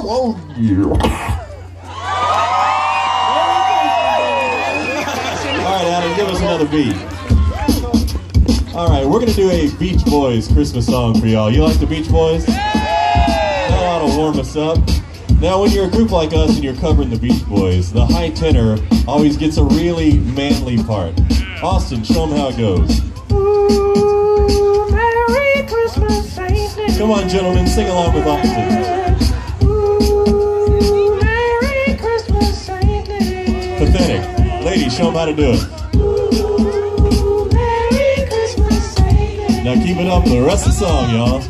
Alright, Adam, give us another beat. Alright, we're gonna do a Beach Boys Christmas song for y'all. You like the Beach Boys? That ought to warm us up. Now, when you're a group like us and you're covering the Beach Boys, the high tenor always gets a really manly part. Austin, show them how it goes. Ooh, Merry Christmas, Saint Nick. Come on, gentlemen, sing along with Austin. Ooh, Merry Christmas, Saint Nick. Pathetic. Ladies, show them how to do it. Ooh, Merry Christmas, Saint Nick. Now keep it up for the rest of the song, y'all.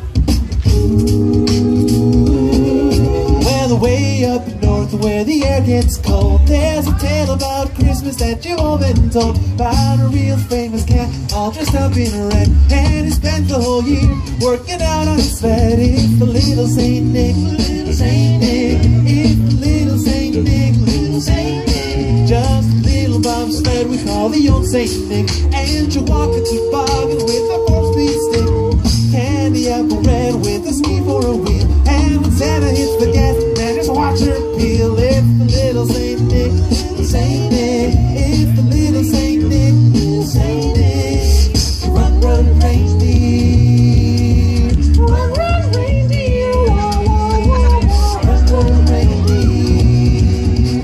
Well, way up north where the air gets cold, there's a tale about Christmas that you've all been told. About a real famous cat all dressed up in red, and he spent the whole year working out on his sled. It's the little Saint Nick, little Saint Nick. It's the little Saint Nick, little Saint Nick. Just a little bobsled we call the old Saint Nick, and you walk a toboggan with a 4-speed stick. Candy apple red with a ski for a wheel, and when Santa hits the gas, man, just watch her peel. It's the little Saint Nick, little Saint Nick. It's the little Saint Nick, little Saint Nick. Run, run, reindeer. Run, run, reindeer. Run, run, reindeer.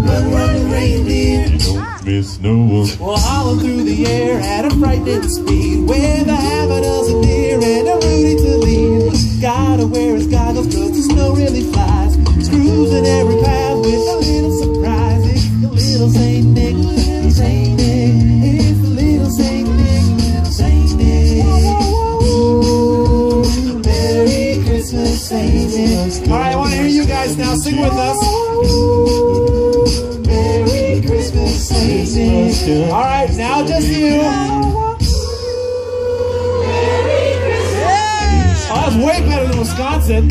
Run, run, reindeer. Don't miss no one. Well, hauling through the air at a frightening speed, with a half a dozen deer and a Rudy to lead. Gotta wear his goggles 'cause the snow really flies. He's cruising every path with a little surprise. It's the little Saint Nick, little Saint Nick. It's the little Saint Nick, little Saint Nick. Ooh, Merry Christmas, Saint Nick. All right, I want to hear you guys now. Sing with us. Ooh, Merry Christmas, Saint Nick. All right, now just you. Oh, that's way better than Wisconsin.